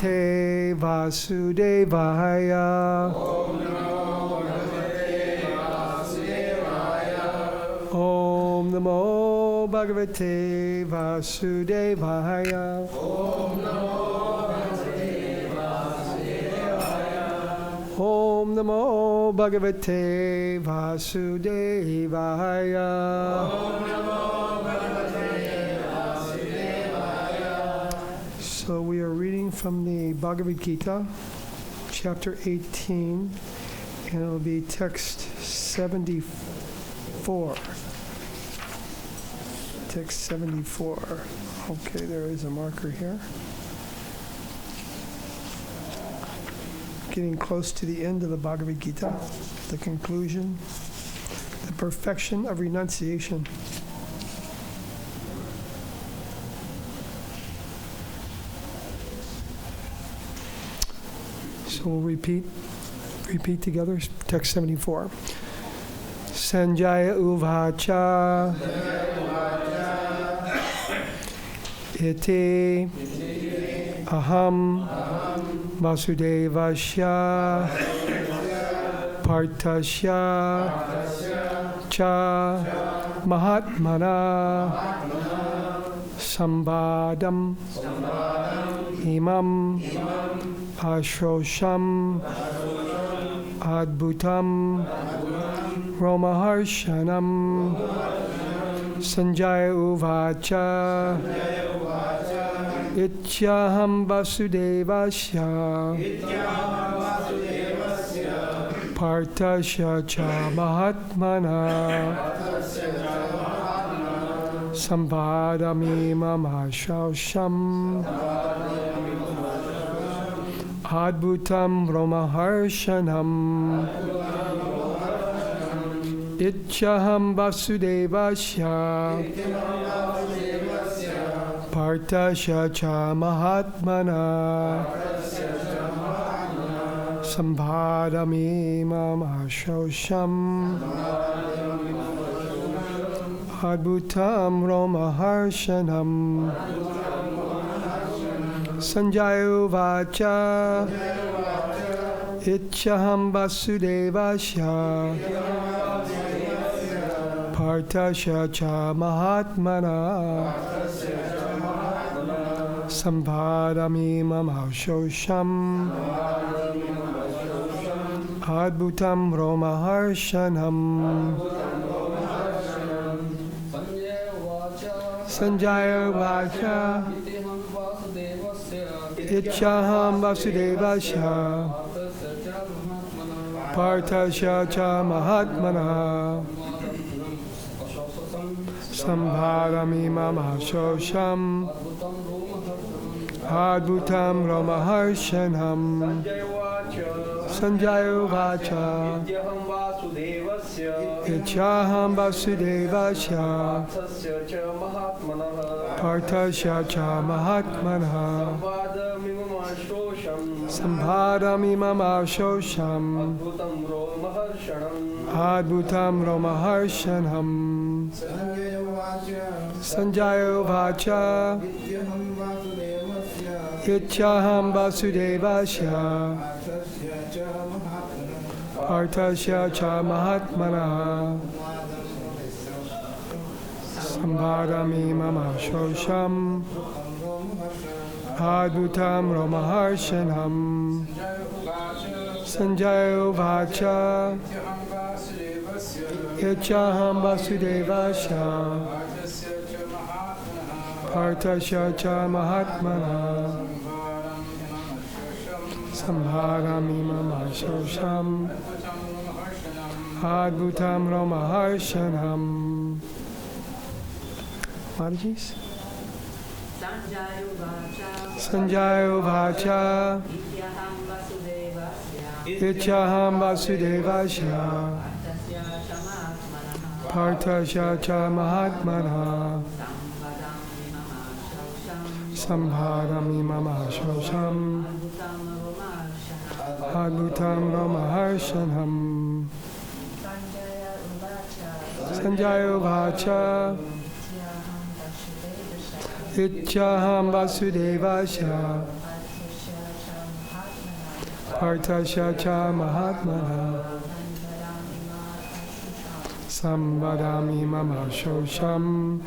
Bhagavate Vasudevaya. Om Namo Bhagavate Vasudevaya. Om Namo Bhagavate Vasudevaya. So we are reading from the Bhagavad-Gita, chapter 18, and it will be text 74. Text 74. Okay, there is a marker here. Getting close to the end of the Bhagavad-Gita, the conclusion, the perfection of renunciation. So we'll repeat together, text 74. Sanjaya uvacha iti aham vasudevasya partasya cha mahatmana sambadam imam ashrosham adbhutam romaharshanam sanjaya uvacha ityaham vasudevasya partasya cha mahatmana sambadami mamashausham adbhutam romaharshanam ityaham vasudevasya partasya cha mahatmana sambhadami mamashausham adbhutam romaharshanam sanjaya uvacha ityaham vasudevasya partasya cha mahatmana sambhadami mamashausham adbhutam romaharshanam sanjaya uvacha ityaham vasudevasya partasya cha mahatmana sambhadami mamashausham adbhutam romaharshanam sanjaya uvacha ityaham vasudevasya partasya cha mahatmana sambhadami mamashausham adbhutam romaharshanam sanjaya uvacha ityaham vasudevasya partasya cha mahatmana sambhadami mamashausham adbhutam romaharshanam sanjaya uvacha ityaham vasudevasya partasya cha mahatmana sambhadami mamashausham adbhutam romaharshanam. Mataji's? Sanjaya uvacha ityaham vasudevasya partasya cha mahatmana sambhadami mamashausham adbhutam romaharshanam sanjaya uvacha ityaham vasudevasya Partasya cha mahatmana Sambadami mama shosham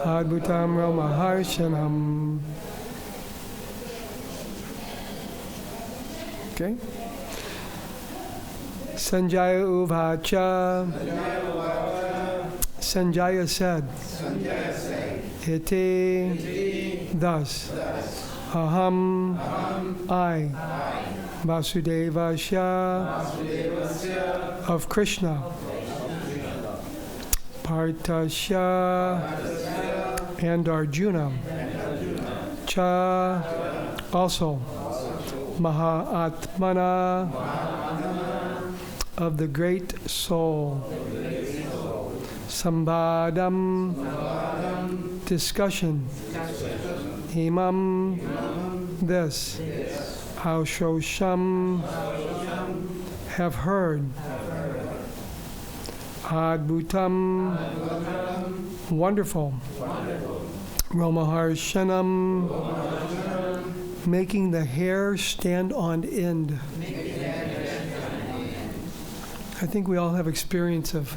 Adbhutam Ramaharshanam. Okay. Sanjaya uvacha. Sanjaya said. Iti. Thus. Aham. I. Vasudevasya. Of Krishna. Partasya. And Arjuna. Cha. Also. Mahatmana. Of the great soul. Sambadam. Discussion. Imam. This. Aushosham. Have heard. Adbhutam. Wonderful. Romaharshanam. Making the hair stand on end. I think we all have experience of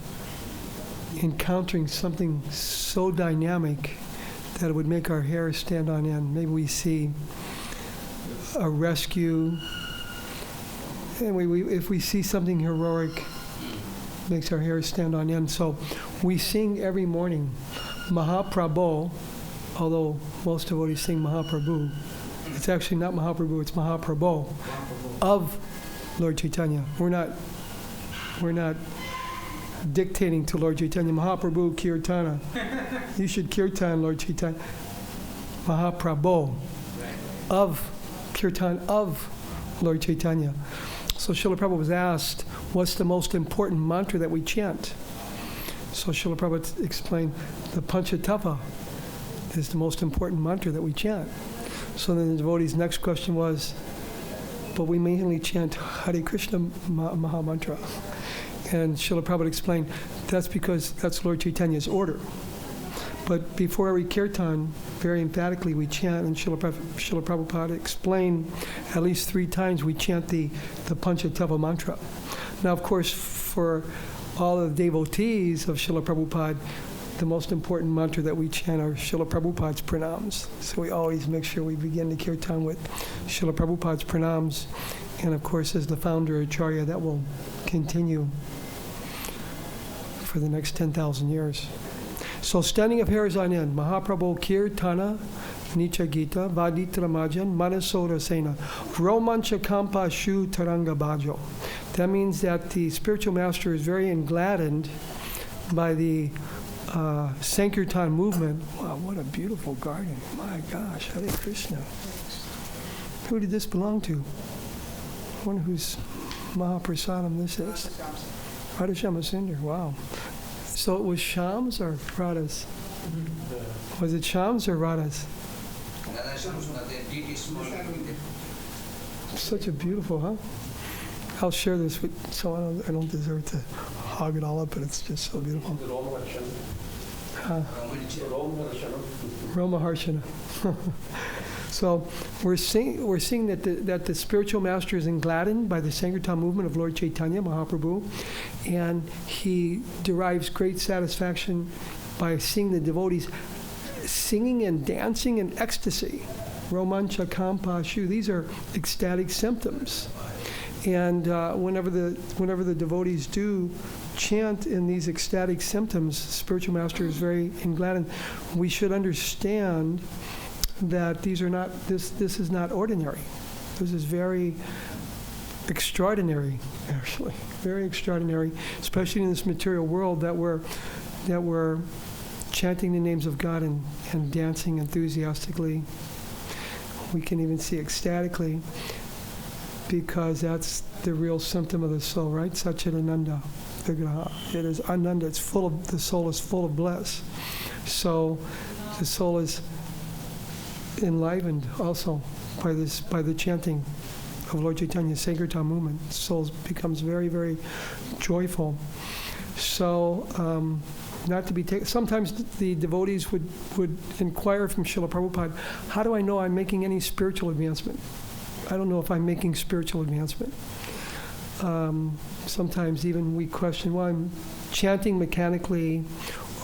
encountering something so dynamic that it would make our hair stand on end. Maybe we see a rescue, and if we see something heroic, it makes our hair stand on end. So we sing every morning Mahaprabhu, although most devotees sing Mahaprabhu. It's actually not Mahaprabhu, it's Mahaprabhu of Lord Chaitanya. We're not dictating to Lord Chaitanya, Mahaprabhu Kirtana. You should kirtan Lord Chaitanya. Mahaprabhu of Kirtan of Lord Chaitanya. So Srila Prabhupada was asked, what's the most important mantra that we chant? So Srila Prabhupada explained, the Panchatapa is the most important mantra that we chant. So then the devotee's next question was, but we mainly chant Hare Krishna Maha Mantra. And Srila Prabhupada explained, that's because that's Lord Chaitanya's order. But before every kirtan, very emphatically we chant, and Srila Prabhupada explained at least 3 times we chant the Panchatapa mantra. Now, of course, for all the devotees of Srila Prabhupada, the most important mantra that we chant are Srila Prabhupada's pranams. So we always make sure we begin the kirtan with Srila Prabhupada's pranams. And of course, as the founder Acharya, that will continue for the next 10,000 years. So standing of hairs on end, Mahaprabhu Kirtana, Nicha Gita, Vaditra Majan, Manasora Sena, Romancha Kampa Shu Taranga Bhajo. That means that the spiritual master is very engladdened by the Sankirtan movement. Wow, what a beautiful garden. My gosh, Hare Krishna. Who did this belong to? I wonder whose Mahaprasadam this is. Radhashama Sundar, wow. So it was Shyam's or Radha's? Was it Shyam's or Radha's? Such a beautiful, huh? I'll share this with, so I don't deserve to hog it all up, but it's just so beautiful. Roma Harshana. So we're seeing that the spiritual master is engladdened by the Sankirtan movement of Lord Chaitanya Mahaprabhu, and he derives great satisfaction by seeing the devotees singing and dancing in ecstasy. Romancha Kampa Shu. These are ecstatic symptoms. And whenever the devotees do chant in these ecstatic symptoms, spiritual master is very engladdened. We should understand that these are not. This is not ordinary. This is very extraordinary, actually, very extraordinary, especially in this material world that we're chanting the names of God and dancing enthusiastically. We can even see ecstatically, because that's the real symptom of the soul, right? Satchidananda Vigraha. It is Ananda. It's full of, the soul is full of bliss. So the soul is enlivened also by the chanting of Lord Chaitanya's Sankirtan movement. The soul becomes very, very joyful. So not to be taken. Sometimes the devotees would inquire from Srila Prabhupada, how do I know I'm making any spiritual advancement? I don't know if I'm making spiritual advancement. Sometimes even we question, well, I'm chanting mechanically,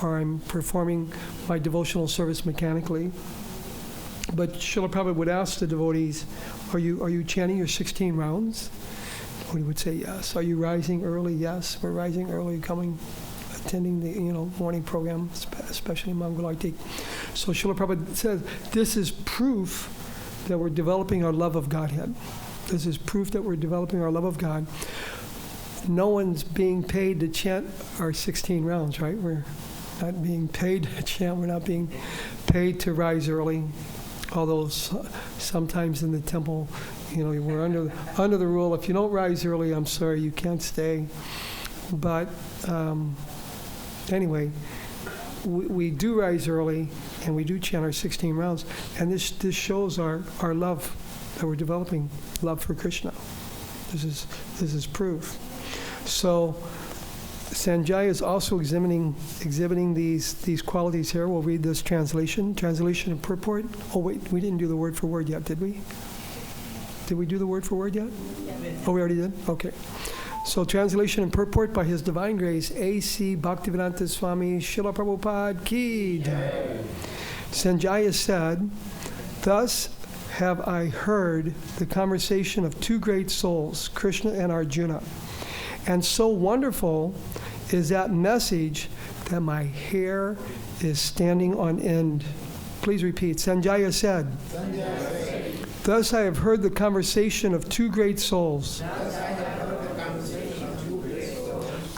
or I'm performing my devotional service mechanically. But Srila Prabhupada would ask the devotees, are you chanting your 16 rounds? The devotee would say yes. Are you rising early? Yes, we're rising early, attending the morning program, especially Mangalarti. So Srila Prabhupada says, this is proof that we're developing our love of Godhead. This is proof that we're developing our love of God. No one's being paid to chant our 16 rounds, right? We're not being paid to chant. We're not being paid to rise early. Although sometimes in the temple, we're under the rule, if you don't rise early, I'm sorry, you can't stay. But anyway, we do rise early, and we do chant our 16 rounds, and this shows our love, that we're developing love for Krishna. This is proof. So Sanjaya is also exhibiting these qualities here. We'll read this translation and purport. Oh wait, we didn't do the word for word yet, did we? Did we do the word for word yet? Oh, we already did? Okay. So translation and purport by His Divine Grace, A.C. Bhaktivedanta Swami Srila Prabhupada Ki Jai. Sanjaya said, thus have I heard the conversation of two great souls, Krishna and Arjuna. And so wonderful is that message that my hair is standing on end. Please repeat. Sanjaya said, thus I have heard the conversation of two great souls,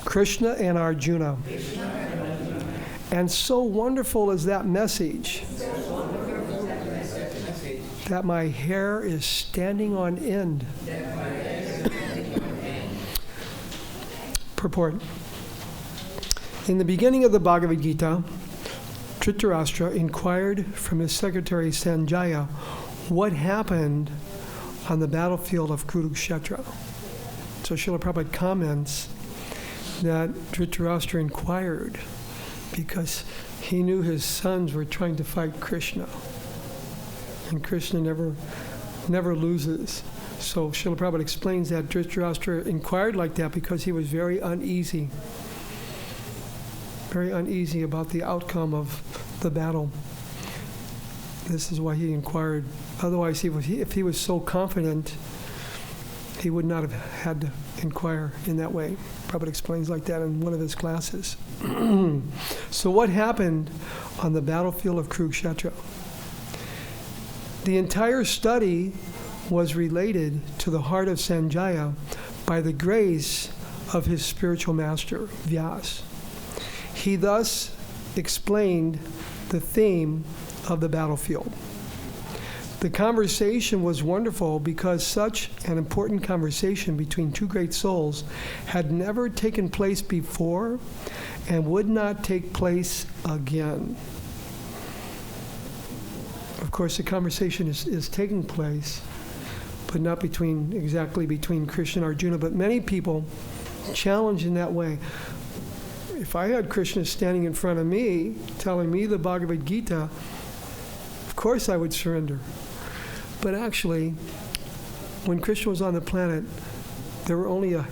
Krishna and Arjuna. And so wonderful is that message that my hair is standing on end. Purport. In the beginning of the Bhagavad-Gita, Dhritarashtra inquired from his secretary Sanjaya what happened on the battlefield of Kurukshetra. So Srila Prabhupada comments that Dhritarashtra inquired because he knew his sons were trying to fight Krishna. And Krishna never loses. So Srila Prabhupada explains that Dhritarashtra inquired like that because he was very uneasy about the outcome of the battle. This is why he inquired. Otherwise, if he was so confident, he would not have had to inquire in that way. Prabhupada explains like that in one of his classes. So what happened on the battlefield of Kurukshetra? The entire study was related to the heart of Sanjaya by the grace of his spiritual master, Vyas. He thus explained the theme of the battlefield. The conversation was wonderful because such an important conversation between two great souls had never taken place before and would not take place again. Of course, the conversation is taking place, but not exactly between Krishna and Arjuna, but many people challenge in that way. If I had Krishna standing in front of me, telling me the Bhagavad-Gita, of course I would surrender. But actually, when Krishna was on the planet, there were only a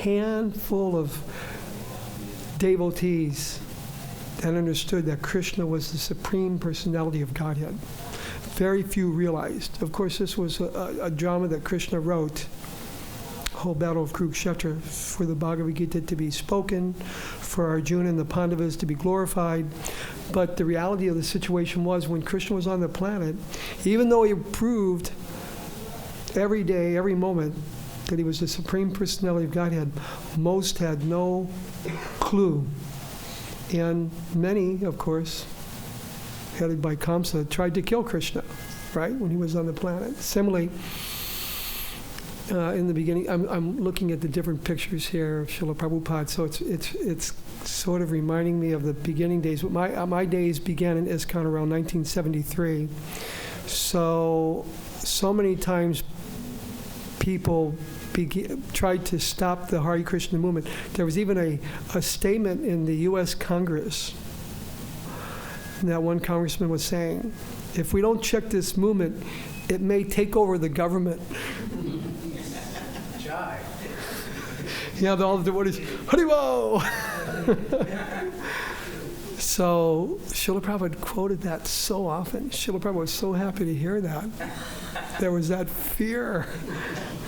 handful of devotees that understood that Krishna was the Supreme Personality of Godhead. Very few realized. Of course, this was a drama that Krishna wrote, whole battle of Kurukshetra, for the Bhagavad-Gita to be spoken, for Arjuna and the Pandavas to be glorified. But the reality of the situation was when Krishna was on the planet, even though he proved every day, every moment, that he was the Supreme Personality of Godhead, most had no clue. And many, of course, headed by Kamsa, tried to kill Krishna, right, when he was on the planet. Similarly, in the beginning, I'm looking at the different pictures here of Srila Prabhupada, so it's sort of reminding me of the beginning days. But my days began in ISKCON around 1973. So many times people tried to stop the Hare Krishna movement. There was even a statement in the U.S. Congress that one congressman was saying, if we don't check this movement, it may take over the government. Yeah, all the devotees, Haribo! So Srila Prabhupada quoted that so often. Srila Prabhupada was so happy to hear that. There was that fear.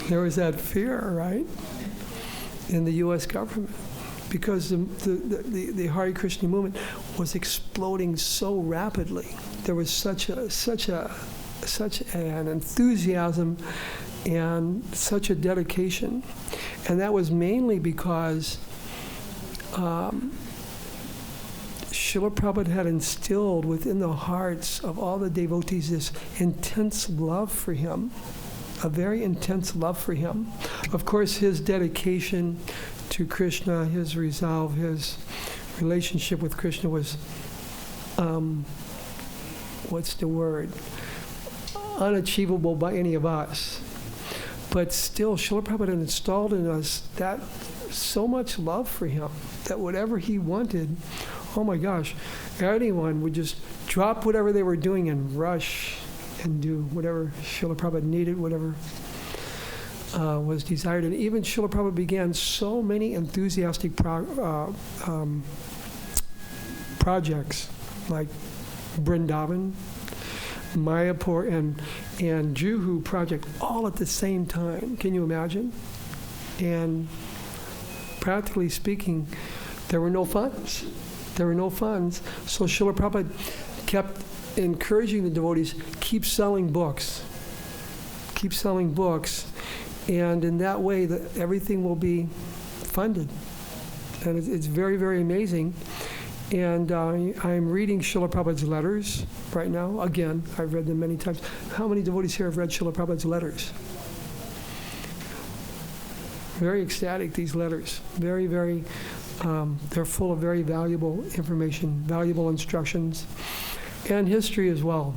There was that fear, right, in the U.S. government, because the Hare Krishna movement was exploding so rapidly. There was such an enthusiasm and such a dedication, and that was mainly because Srila Prabhupada had instilled within the hearts of all the devotees this intense love for him, a very intense love for him. Of course, his dedication to Krishna, his resolve, his relationship with Krishna was, unachievable by any of us. But still, Srila Prabhupada installed in us that so much love for him that whatever he wanted, oh my gosh, anyone would just drop whatever they were doing and rush and do whatever Srila Prabhupada needed, whatever was desired. And even Srila Prabhupada began so many enthusiastic projects like Vrindavan, Mayapur, and Juhu project all at the same time. Can you imagine? And practically speaking, there were no funds. There were no funds. So Srila Prabhupada kept encouraging the devotees, keep selling books. Keep selling books. And in that way, everything will be funded. And it's very, very amazing. And I'm reading Srila Prabhupada's letters right now. Again, I've read them many times. How many devotees here have read Srila Prabhupada's letters? Very ecstatic, these letters. Very, very, they're full of very valuable information, valuable instructions, and history as well,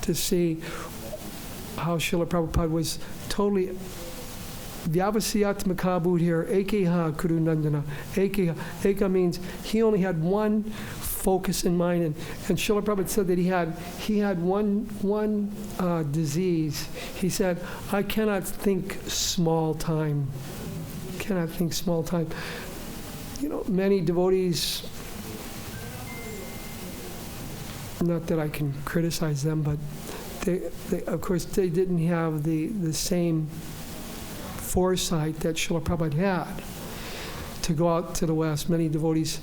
to see how Srila Prabhupada was totally Vyavasyatmaka Buddhir, Ekeha Kurunandana. Eka means he only had one focus in mind, and Srila Prabhupada said that he had one disease. He said, I cannot think small time. Cannot think small time. You know, many devotees, not that I can criticize them, but they of course, they didn't have the same foresight that Srila Prabhupada had to go out to the West. Many devotees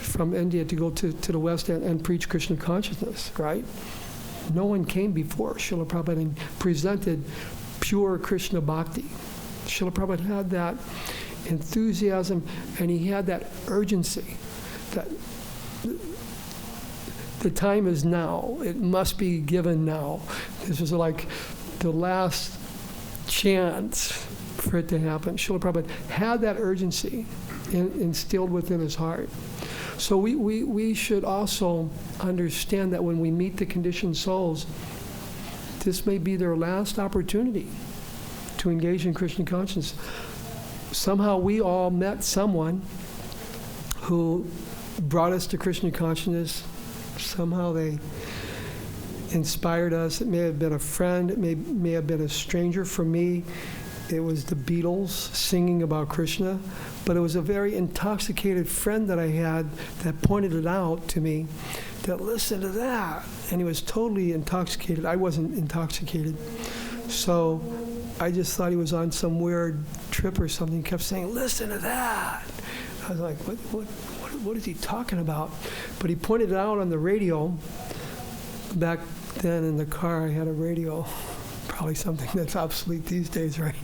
from India to go to the West and preach Krishna consciousness, right? No one came before Srila Prabhupada and presented pure Krishna bhakti. Srila Prabhupada had that enthusiasm, and he had that urgency that the time is now. It must be given now. This was like the last chance for it to happen. Srila Prabhupada had that urgency instilled within his heart. So we should also understand that when we meet the conditioned souls, this may be their last opportunity to engage in Krishna consciousness. Somehow we all met someone who brought us to Krishna consciousness. Somehow they inspired us. It may have been a friend. It may have been a stranger. For me, it was the Beatles singing about Krishna. But it was a very intoxicated friend that I had that pointed it out to me, that listen to that. And he was totally intoxicated. I wasn't intoxicated. So I just thought he was on some weird trip or something. He kept saying, listen to that. I was like, what is he talking about? But he pointed it out on the radio. Back then in the car, I had a radio. Probably something that's obsolete these days, right?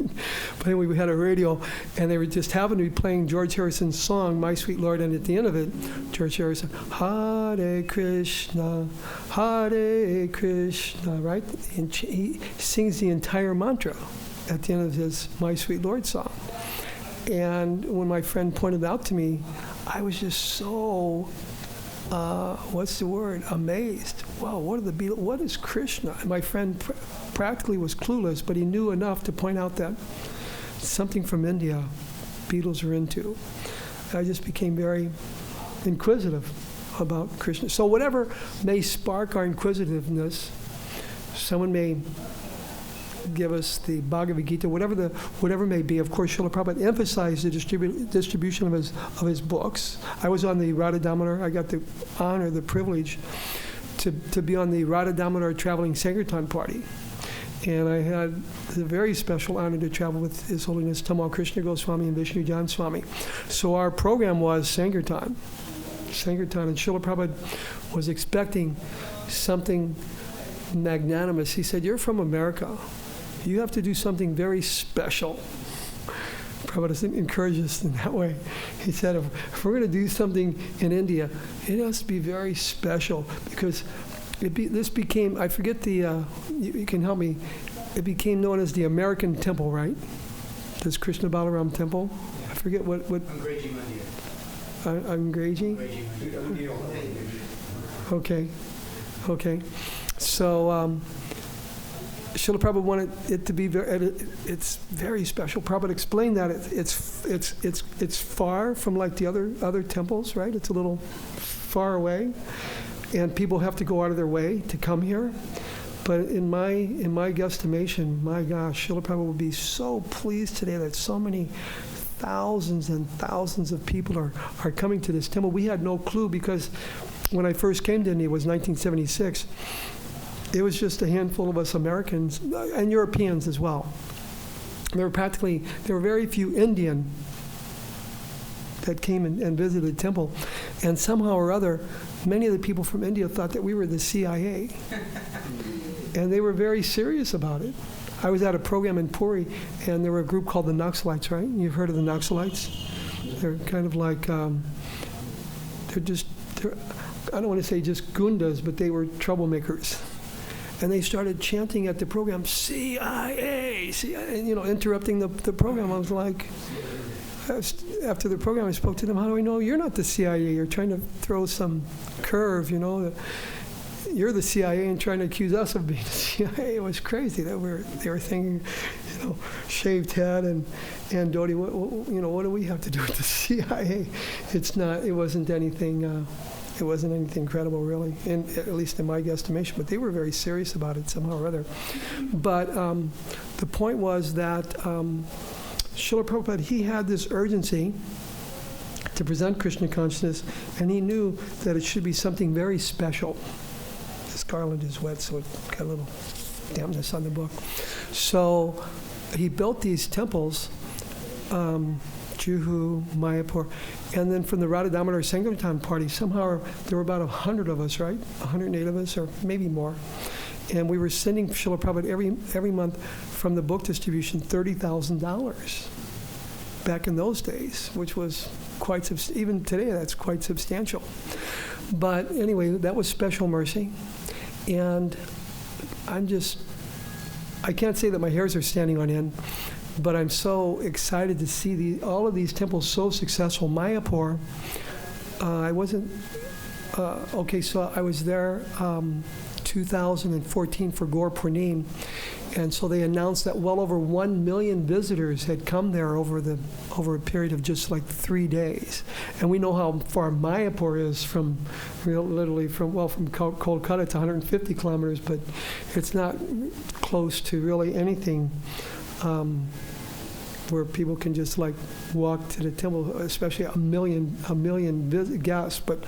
But anyway, we had a radio, and they were just happened to be playing George Harrison's song, My Sweet Lord, and at the end of it, George Harrison, Hare Krishna, right? And he sings the entire mantra at the end of his My Sweet Lord song. And when my friend pointed out to me, I was just so, amazed. Wow, what is Krishna? And my friend practically was clueless, but he knew enough to point out that something from India Beatles are into. I just became very inquisitive about Krishna. So whatever may spark our inquisitiveness, Someone may give us the Bhagavad-Gita, whatever may be. Of course, Srila Prabhupada emphasized the distribution of his books. I was on the Radha Damodar. I got the honor, the privilege to be on the Radha Damodar traveling Sankirtan party. And I had the very special honor to travel with His Holiness Tamal Krishna Goswami and Vishnu Jan Swami. So our program was Sankirtan. And Srila Prabhupada was expecting something magnanimous. He said, "You're from America. You have to do something very special." Prabhupada encouraged us in that way. He said, if we're going to do something in India, it has to be very special, because this became, I forget the, you can help me, it became known as the American Temple, right? This Krishna Balaram Temple. I forget what Angreji Mandir. Angreji? Okay. So, Srila Prabhupada wanted it to be it's very special. Prabhupada explained that it's far from like the other temples, right? It's a little far away, and people have to go out of their way to come here. But in my guesstimation, my gosh, Srila Prabhupada would be so pleased today that so many thousands and thousands of people are coming to this temple. We had no clue, because when I first came to India, it was 1976. It was just a handful of us Americans and Europeans as well. There were very few Indian that came and visited the temple. And somehow or other, many of the people from India thought that we were the CIA. And they were very serious about it. I was at a program in Puri, and there were a group called the Naxalites, right? You've heard of the Naxalites? They're kind of like, I don't want to say just gundas, but they were troublemakers. And they started chanting at the program, CIA, and, interrupting the program. I was like, after the program, I spoke to them, how do I know you're not the CIA? You're trying to throw some curve, You're the CIA and trying to accuse us of being the CIA. It was crazy that they were thinking, shaved head and dhoti, what do we have to do with the CIA? It wasn't anything credible, really, at least in my guesstimation. But they were very serious about it somehow or other. But the point was that Srila Prabhupada, he had this urgency to present Krishna consciousness, and he knew that it should be something very special. This garland is wet, so it got a little dampness on the book. So he built these temples, Juhu, Mayapur, and then from the Radha Damodar Sankirtan party, somehow there were about 100 of us, right? 108 of us, or maybe more. And we were sending Srila Prabhupada every month from the book distribution $30,000 back in those days, which was quite even today that's quite substantial. But anyway, that was special mercy, and I can't say that my hairs are standing on end, but I'm so excited to see all of these temples so successful. Mayapur, I wasn't so I was there 2014 for Gaur Purnim, and so they announced that well over 1 million visitors had come there over a period of just like 3 days. And we know how far Mayapur is from Kolkata to 150 kilometers, but it's not close to really anything where people can just like walk to the temple, especially a million guests. But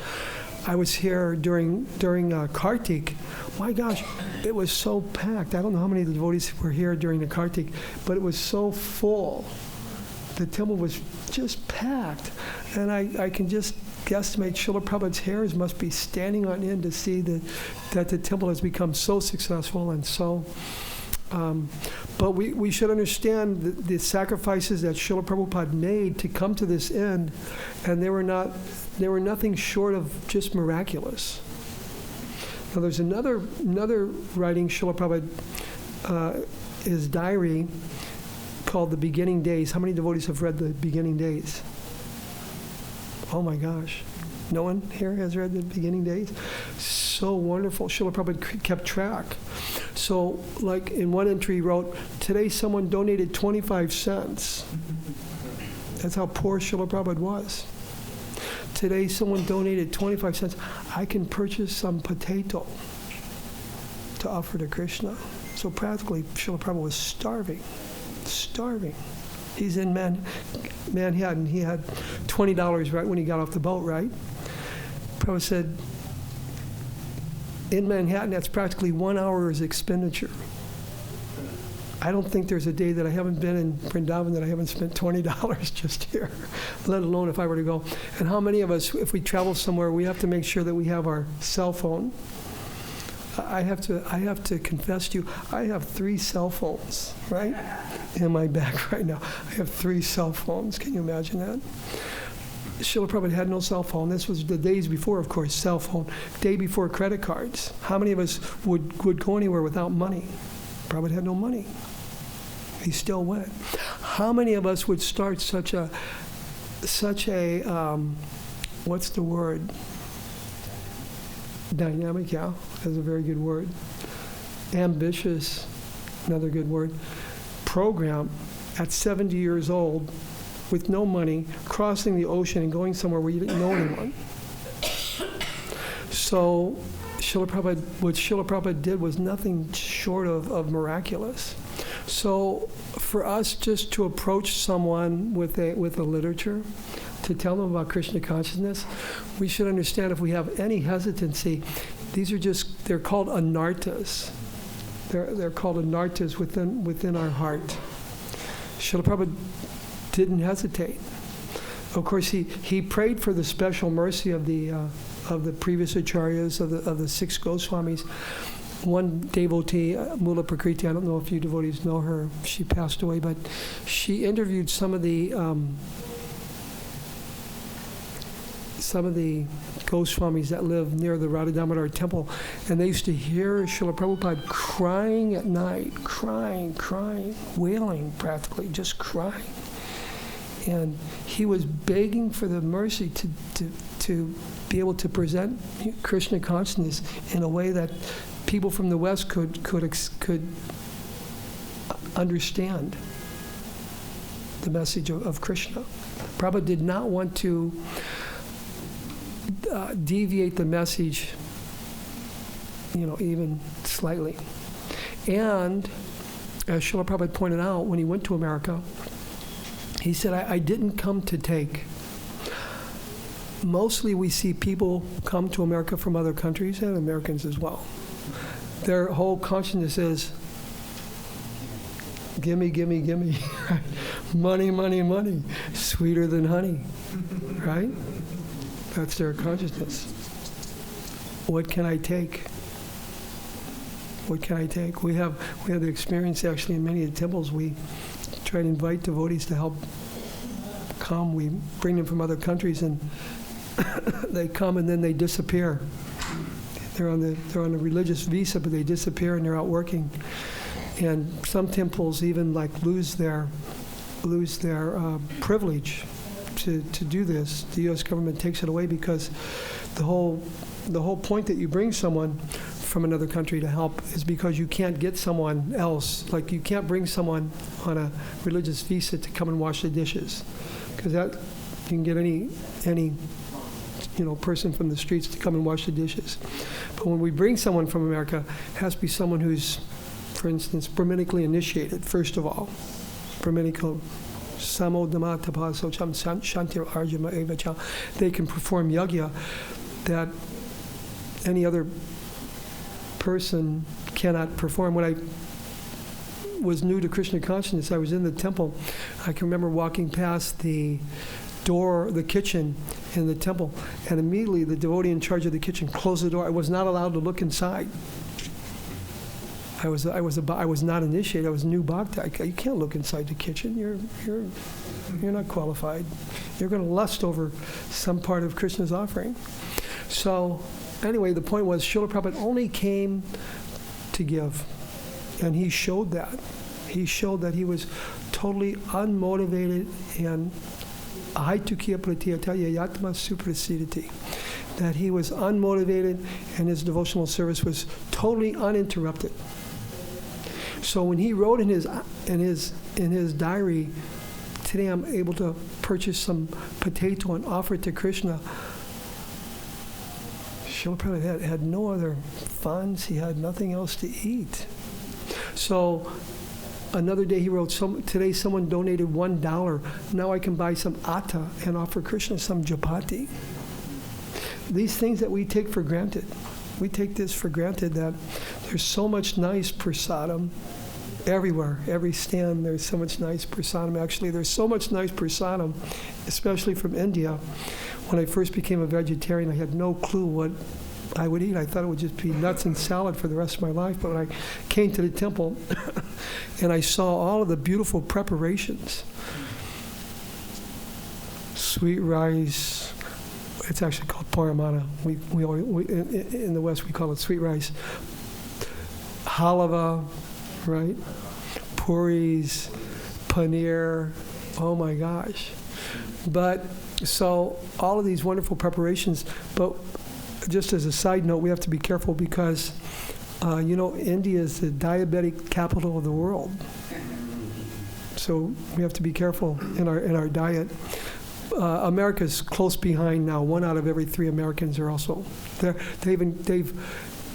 I was here during Kartik. My gosh, it was so packed. I don't know how many of the devotees were here during the Kartik, but it was so full. The temple was just packed. And I can just guesstimate Srila Prabhupada's hairs must be standing on end to see that the temple has become so successful and so... but we should understand the sacrifices that Srila Prabhupada made to come to this end, and they were nothing short of just miraculous. Now there's another writing, Srila Prabhupada, his diary, called The Beginning Days. How many devotees have read The Beginning Days? Oh my gosh. No one here has read The Beginning Days? So wonderful. Srila Prabhupada kept track. So, like in one entry he wrote, today someone donated 25 cents. That's how poor Srila Prabhupada was. Today someone donated 25 cents. I can purchase some potato to offer to Krishna. So practically, Srila Prabhupada was starving. He's in Manhattan. He had $20 right when he got off the boat, right? Prabhupada said, in Manhattan, that's practically 1 hour's expenditure. I don't think there's a day that I haven't been in Vrindavan that I haven't spent $20 just here, let alone if I were to go. And how many of us, if we travel somewhere, we have to make sure that we have our cell phone. I have to confess to you, I have 3 cell phones, right, in my bag right now. I have 3 cell phones. Can you imagine that? Srila Prabhupada had no cell phone. This was the days before, of course, cell phone. Day before credit cards. How many of us would go anywhere without money? Prabhupada had no money. He still went. How many of us would start such a what's the word? Dynamic, yeah, that's a very good word. Ambitious, another good word. Program at 70 years old with no money, crossing the ocean and going somewhere where you didn't know anyone. So what Srila Prabhupada did was nothing short of miraculous. So for us just to approach someone with a literature, to tell them about Krishna consciousness, we should understand if we have any hesitancy, they're called anartas. They're called anartas within our heart. Srila Prabhupada didn't hesitate. Of course, he prayed for the special mercy of the previous acharyas, of the 6 Goswamis. One devotee, Mula Prakriti, I don't know if you devotees know her, she passed away, but she interviewed some of the Goswamis that live near the Radha Damodar temple, and they used to hear Srila Prabhupada crying at night, crying, wailing practically, just crying. And he was begging for the mercy to be able to present Krishna consciousness in a way that people from the West could understand the message of Krishna. Prabhupada did not want to deviate the message, even slightly. And as Srila Prabhupada pointed out, when he went to America, he said, I didn't come to take. Mostly we see people come to America from other countries, and Americans as well. Their whole consciousness is, gimme, gimme, gimme. Money, money, money. Sweeter than honey. Right? That's their consciousness. What can I take? What can I take? We have the experience actually in many of the temples. We try to invite devotees to help come. We bring them from other countries, and they come and then they disappear. They're on a religious visa, but they disappear and they're out working. And some temples even lose their privilege to do this. The U.S. government takes it away because the whole point that you bring someone from another country to help is because you can't get someone else. Like you can't bring someone on a religious visa to come and wash the dishes, because that you can get any person from the streets to come and wash the dishes. But when we bring someone from America, it has to be someone who's, for instance, Brahminically initiated, first of all. Brahminical. Samodama tapasocham shantir arjama evacha. They can perform yajna that any other person cannot perform. When I was new to Krishna consciousness, I was in the temple. I can remember walking past the door, the kitchen in the temple, and immediately the devotee in charge of the kitchen closed the door. I was not allowed to look inside. I was not initiated. I was new bhakta. You can't look inside the kitchen. You're not qualified. You're going to lust over some part of Krishna's offering. So anyway, the point was Srila Prabhupada only came to give, and he showed that. He showed that he was totally unmotivated and ahaitukya pratyataya yatma suprasidati, that he was unmotivated and his devotional service was totally uninterrupted. So when he wrote in his diary, today I'm able to purchase some potato and offer it to Krishna, Srila Prabhupada had no other funds. He had nothing else to eat. So another day he wrote, today someone donated $1. Now I can buy some atta and offer Krishna some japati. These things that we take for granted. We take this for granted that there's so much nice prasadam everywhere. Every stand, there's so much nice prasadam. Actually, there's so much nice prasadam, especially from India. When I first became a vegetarian, I had no clue what I would eat. I thought it would just be nuts and salad for the rest of my life. But when I came to the temple and I saw all of the beautiful preparations, sweet rice, it's actually called paramana. We in the West, we call it sweet rice. Halava, right? Puris, paneer, oh my gosh. But so all of these wonderful preparations, but just as a side note, we have to be careful because, India is the diabetic capital of the world. So we have to be careful in our diet. America's close behind now. 1 out of every 3 Americans are also there. They've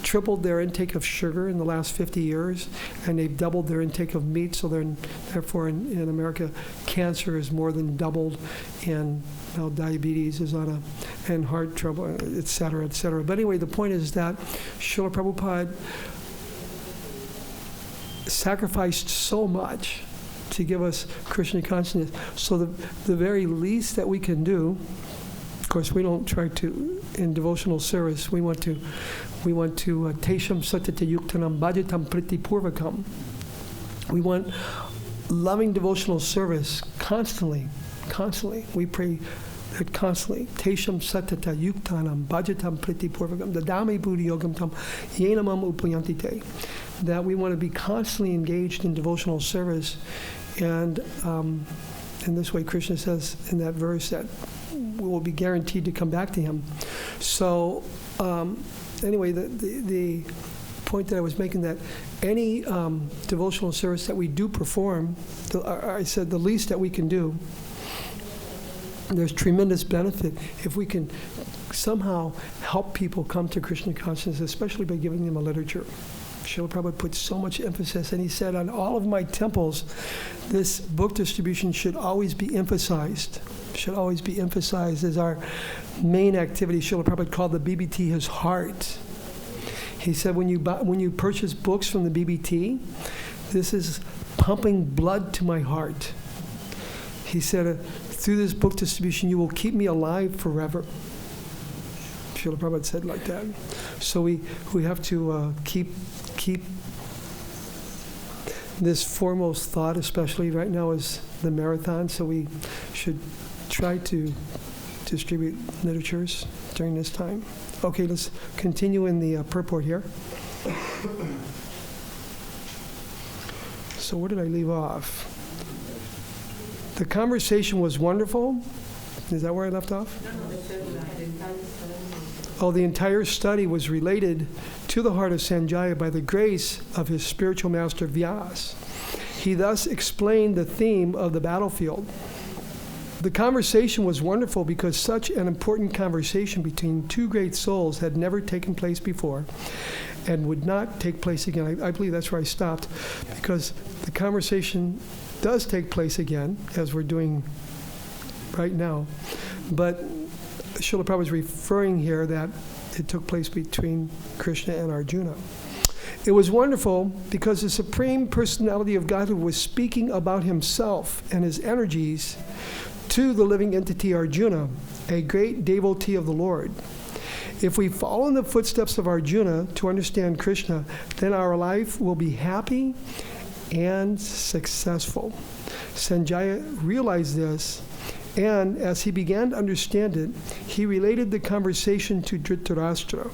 tripled their intake of sugar in the last 50 years, and they've doubled their intake of meat. So therefore, in America, cancer is more than doubled, and now diabetes is and heart trouble, et cetera, et cetera. But anyway, the point is that Srila Prabhupada sacrificed so much to give us Krishna consciousness. So the very least that we can do, of course, we don't try to, in devotional service, we want to tesham satata yuktanam bhajatam priti purvakam. We want loving devotional service constantly. We pray that constantly. Tesham satata yuktanam bhajatam priti purvakam dadami buddhi yogam tam yenamam upayantite. That we want to be constantly engaged in devotional service. And in this way, Krishna says in that verse that we will be guaranteed to come back to him. So anyway, the point that I was making, that any devotional service that we do perform, I said the least that we can do, there's tremendous benefit if we can somehow help people come to Krishna consciousness, especially by giving them a literature. Srila Prabhupada put so much emphasis, and he said, on all of my temples, this book distribution should always be emphasized. Should always be emphasized as our main activity. Srila Prabhupada called the BBT his heart. He said, when you purchase books from the BBT, this is pumping blood to my heart. He said, through this book distribution, you will keep me alive forever. Srila Prabhupada said like that. So we have to keep this foremost thought, especially right now, is the marathon. So we should try to distribute literatures during this time. Okay, let's continue in the purport here. So where did I leave off? The conversation was wonderful. Is that where I left off? Oh, the entire study was related to the heart of Sanjaya by the grace of his spiritual master Vyas. He thus explained the theme of the battlefield. The conversation was wonderful because such an important conversation between two great souls had never taken place before and would not take place again. I believe that's where I stopped, because the conversation does take place again, as we're doing right now. But Srila Prabhupada is referring here that it took place between Krishna and Arjuna. It was wonderful because the Supreme Personality of Godhead was speaking about himself and his energies to the living entity Arjuna, a great devotee of the Lord. If we follow in the footsteps of Arjuna to understand Krishna, then our life will be happy and successful. Sanjaya realized this, and as he began to understand it, he related the conversation to Dhritarashtra.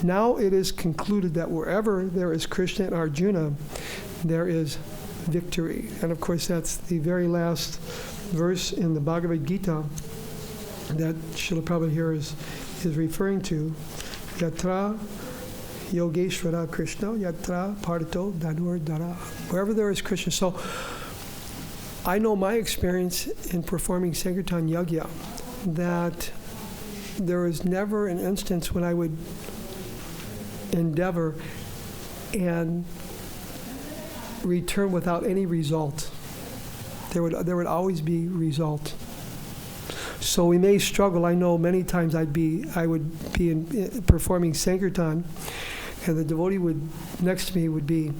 Now it is concluded that wherever there is Krishna and Arjuna, there is victory. And of course, that's the very last verse in the Bhagavad-Gita that Srila Prabhupada here is referring to. Yatra Yogeshwara Krishna, Yatra Parito Danur Dara. Wherever there is Krishna. So I know my experience in performing Sankirtan Yagya, that there was never an instance when I would endeavor and return without any result. There would always be result. So we may struggle. I know many times I would be performing Sankirtan, and the devotee next to me would be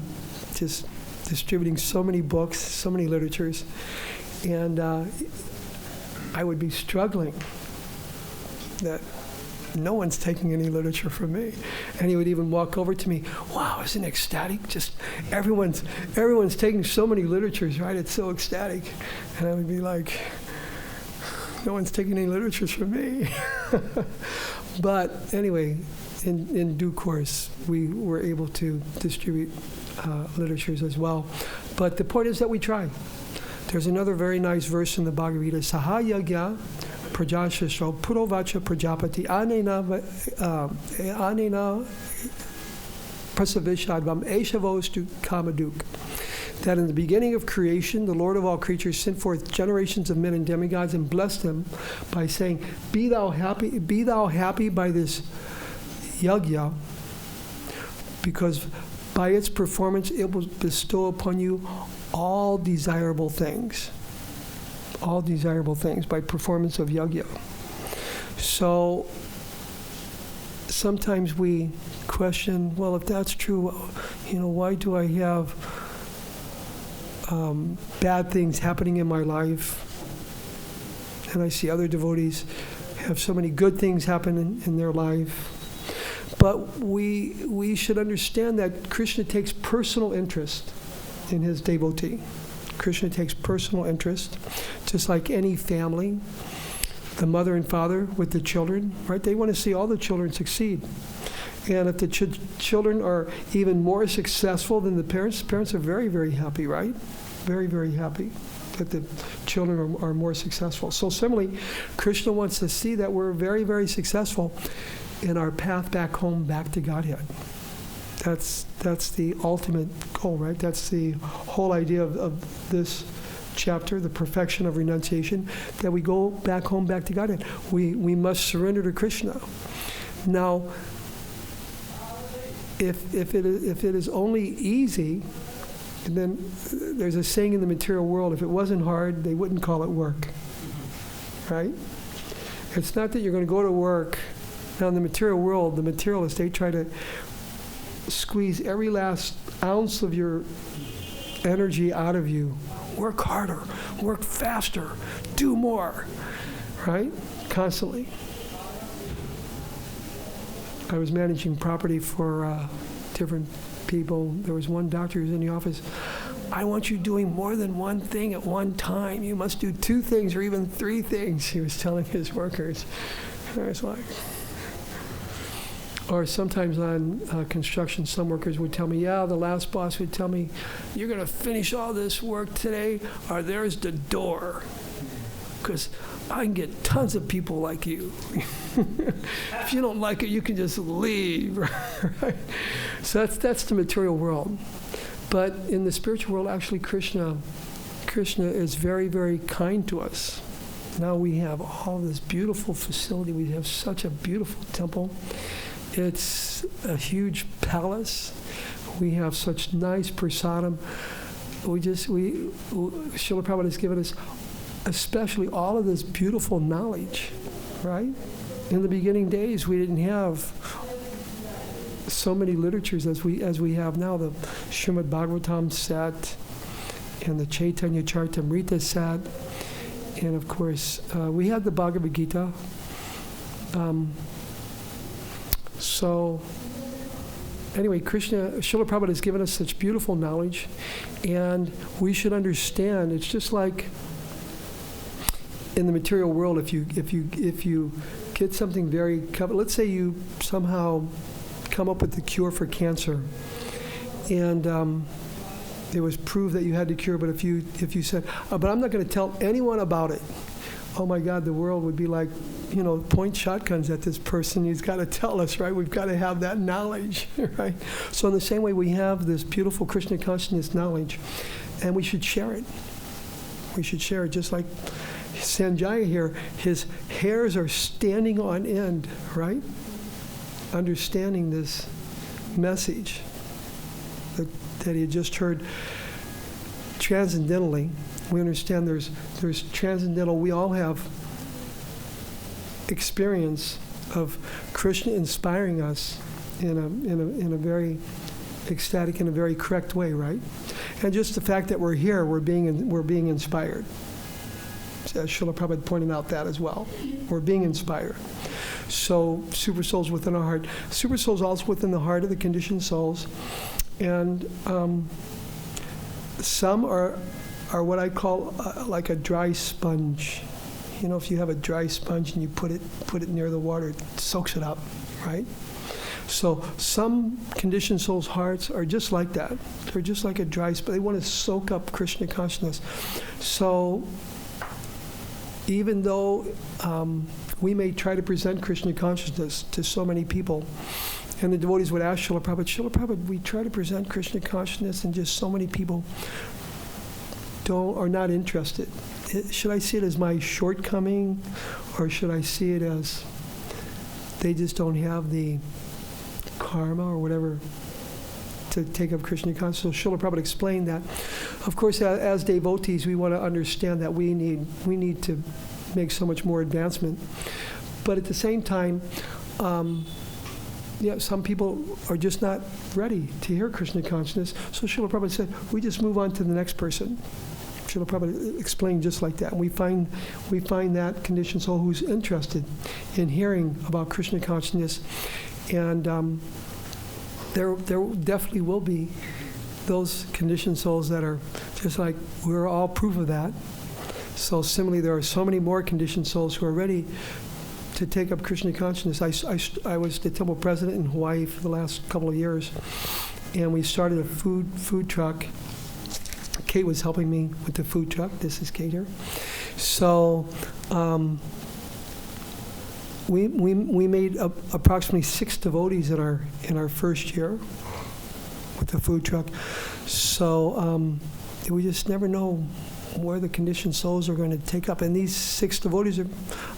just distributing so many books, so many literatures, and I would be struggling that no one's taking any literature from me. And he would even walk over to me, wow, isn't it ecstatic? Just everyone's taking so many literatures, right? It's so ecstatic. And I would be like, no one's taking any literatures from me. But anyway, in due course, we were able to distribute literatures as well. But the point is that we try. There's another very nice verse in the Bhagavad-Gita, Sahayagya Prajashasho Purovacha Prajapati Anena Prasavishadvam Eshavos Kamaduk. That in the beginning of creation, the Lord of all creatures sent forth generations of men and demigods and blessed them by saying, be thou happy by this yagya, because by its performance it will bestow upon you all desirable things. All desirable things by performance of yagya. So sometimes we question, well, if that's true, why do I have bad things happening in my life? And I see other devotees have so many good things happen in their life. But we should understand that Krishna takes personal interest in his devotee. Krishna takes personal interest, just like any family, the mother and father with the children, right? They want to see all the children succeed. And if the children are even more successful than the parents are very, very happy, right? Very, very happy that the children are more successful. So similarly, Krishna wants to see that we're very, very successful in our path back home, back to Godhead. That's the ultimate goal, right? That's the whole idea of this chapter, the perfection of renunciation, that we go back home, back to Godhead. We must surrender to Krishna. Now, if it is only easy, and then there's a saying in the material world, if it wasn't hard, they wouldn't call it work, right? It's not that you're going to go to work. Now in the material world, the materialists, they try to squeeze every last ounce of your energy out of you. Work harder, work faster, do more, right? Constantly. I was managing property for different people. There was one doctor who was in the office. I want you doing more than one thing at one time. You must do 2 things or even 3 things, he was telling his workers. And I was like... Or sometimes on construction, some workers would tell me, the last boss would tell me, you're going to finish all this work today, or there's the door. Because I can get tons of people like you. If you don't like it, you can just leave. Right? So that's the material world. But in the spiritual world, actually, Krishna is very, very kind to us. Now we have all this beautiful facility. We have such a beautiful temple. It's a huge palace. We have such nice prasadam. Srila Prabhupada has given us especially all of this beautiful knowledge, right? In the beginning days, we didn't have so many literatures as we have now. The Srimad Bhagavatam set and the Chaitanya Charitamrita set. And of course, we had the Bhagavad-Gita. So, anyway, Srila Prabhupada has given us such beautiful knowledge, and we should understand. It's just like in the material world. If you get something very, let's say you somehow come up with the cure for cancer, and it was proved that you had the cure. But if you said, but I'm not going to tell anyone about it. Oh my God, the world would be like, point shotguns at this person. He's got to tell us, right? We've got to have that knowledge, right? So in the same way, we have this beautiful Krishna consciousness knowledge, and we should share it. We should share it, just like Sanjaya here. hairs are standing on end, right? Understanding this message that he had just heard transcendentally. We understand there's transcendental, we all have experience of Krishna inspiring us in a very ecstatic, in a very correct way, right? And just the fact that we're here, we're being inspired. As Srila Prabhupada pointed out that as well. We're being inspired. So super souls within our heart. Super souls also within the heart of the conditioned souls. And some are what I call like a dry sponge. You know, if you have a dry sponge and you put it near the water, it soaks it up, right? So some conditioned souls' hearts are just like that. They're just like a dry sponge. They want to soak up Krishna consciousness. So even though we may try to present Krishna consciousness to so many people, and the devotees would ask Srila Prabhupada, we try to present Krishna consciousness and just so many people are not interested. Should I see it as my shortcoming, or should I see it as they just don't have the karma or whatever to take up Krishna consciousness? So Srila Prabhupada explained that, of course, as devotees, we want to understand that we need to make so much more advancement. But at the same time, some people are just not ready to hear Krishna consciousness. So Srila Prabhupada said, we just move on to the next person. Srila Prabhupada explained just like that. And we find that conditioned soul who's interested in hearing about Krishna consciousness. And there definitely will be those conditioned souls that are just like, we're all proof of that. So similarly, there are so many more conditioned souls who are ready to take up Krishna consciousness. I was the temple president in Hawaii for the last couple of years, and we started a food truck. Kate was helping me with the food truck. This is Kate here. So we made approximately 6 devotees in our first year with the food truck. So we just never know where the conditioned souls are going to take up. And these 6 devotees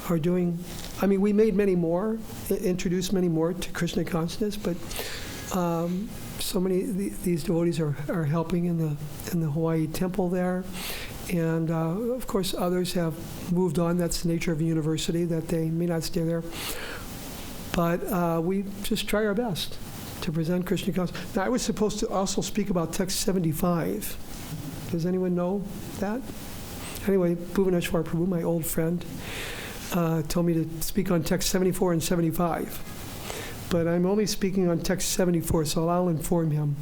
are doing, we made many more, introduced many more to Krishna consciousness, but so many these devotees are helping in the Hawaii temple there. And of course, others have moved on. That's the nature of a university, that they may not stay there. But we just try our best to present Krishna consciousness. Now, I was supposed to also speak about text 75. Does anyone know that? Anyway, Bhuvaneshwar Prabhu, my old friend, told me to speak on text 74 and 75. But I'm only speaking on text 74, so I'll inform him.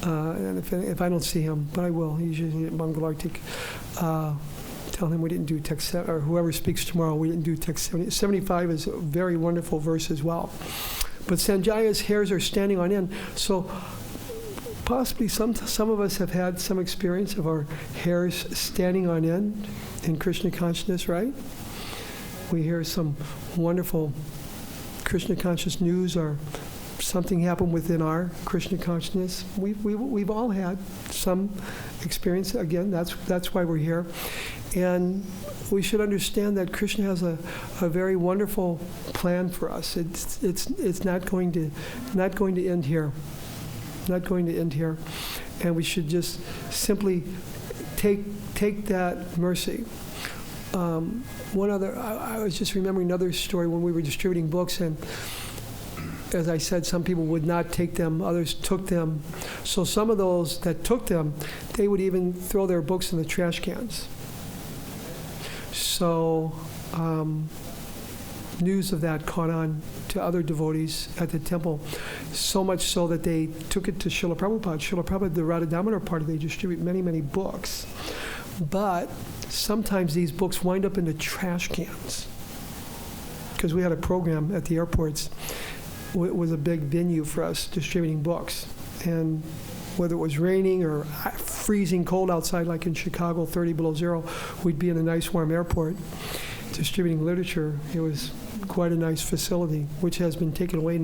And if I don't see him, but I will, he's usually at Mangalartik, tell him we didn't do text, or whoever speaks tomorrow, we didn't do text 70. 75 is a very wonderful verse as well. But Sanjaya's hairs are standing on end. So possibly some of us have had some experience of our hairs standing on end in Krishna consciousness, right? We hear some wonderful Krishna conscious news, or something happened within our Krishna consciousness. We've all had some experience. Again, that's why we're here. And we should understand that Krishna has a very wonderful plan for us. It's not going to end here. Not going to end here. And we should just simply take that mercy. One other, I was just remembering another story when we were distributing books, and as I said, some people would not take them, others took them. So some of those that took them, they would even throw their books in the trash cans. So news of that caught on to other devotees at the temple, so much so that they took it to Srila Prabhupada. Srila Prabhupada, the Radha Damodar party, they distribute many, many books. But sometimes these books wind up in the trash cans. Because we had a program at the airports. It was a big venue for us distributing books. And whether it was raining or freezing cold outside, like in Chicago, 30 below zero, we'd be in a nice warm airport distributing literature. It was quite a nice facility, which has been taken away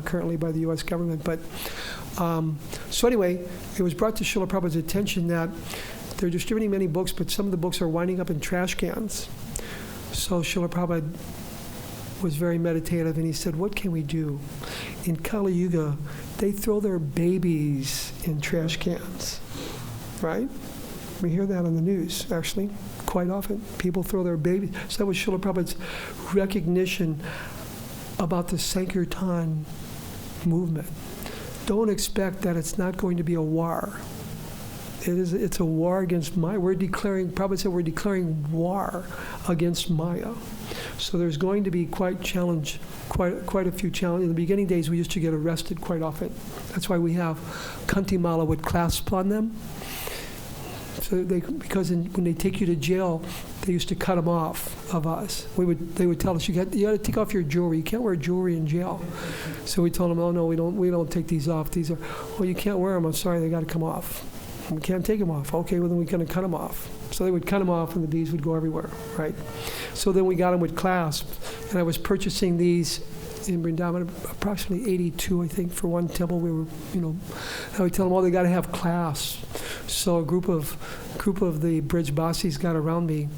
currently by the U.S. government. But so anyway, it was brought to Srila Prabhupada's attention that they're distributing many books, but some of the books are winding up in trash cans. So Srila Prabhupada was very meditative, and he said, what can we do? In Kali Yuga, they throw their babies in trash cans, right? We hear that on the news, actually, quite often. People throw their babies. So that was Srila Prabhupada's recognition about the Sankirtan movement. Don't expect that it's not going to be a war. It's a war against Maya. Prabhupada said we're declaring war against Maya. So there's going to be quite a few challenges. In the beginning days, we used to get arrested quite often. That's why we have kantimala with clasps on them. So when they take you to jail, they used to cut them off of us. They would tell us, you got to take off your jewelry. You can't wear jewelry in jail. So we told them, oh no, we don't take these off. These are, well, you can't wear them. I'm sorry, they got to come off. We can't take them off. Okay, well then we're going to cut them off. So they would cut them off, and the beads would go everywhere, right? So then we got them with clasps, and I was purchasing these in Vrindavan, approximately 82, I think, for one temple. We were, I would tell them, oh, they got to have clasps. So a group of the Brij Basis got around me,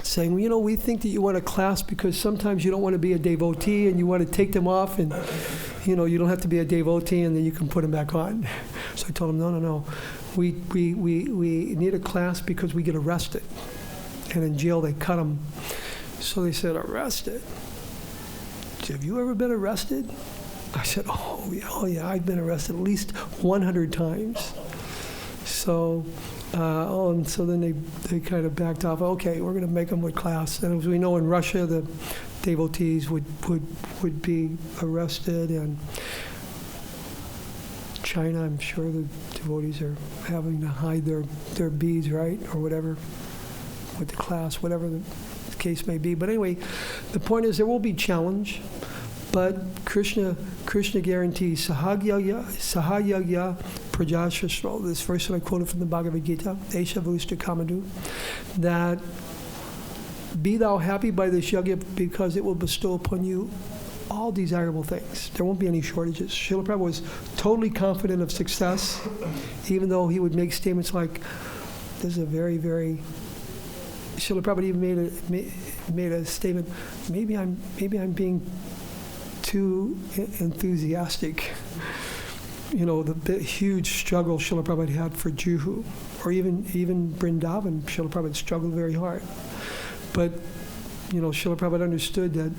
saying, well, we think that you want a clasp because sometimes you don't want to be a devotee and you want to take them off, and you don't have to be a devotee, and then you can put them back on. So I told them, no. We need a clasp because we get arrested. And in jail, they cut them. So they said, arrested? Have you ever been arrested? I said, oh yeah, I've been arrested at least 100 times. So, and so then they kind of backed off. Okay, we're going to make them with clasps. And as we know, in Russia, the devotees would be arrested, and China, I'm sure the devotees are having to hide their beads, right, or whatever, with the clasp, whatever the case may be. But anyway, the point is there will be challenge, but Krishna guarantees sahayagya prajashastro, this verse that I quoted from the Bhagavad-Gita, Esha Vusta Kamadu, that be thou happy by this yagya because it will bestow upon you all desirable things. There won't be any shortages. Srila Prabhupada was totally confident of success, even though he would make statements like, this is a very, very... Srila Prabhupada even made a statement, maybe I'm being too enthusiastic. The huge struggle Srila Prabhupada had for Juhu, or even Vrindavan, Srila Prabhupada struggled very hard. But, Srila Prabhupada understood that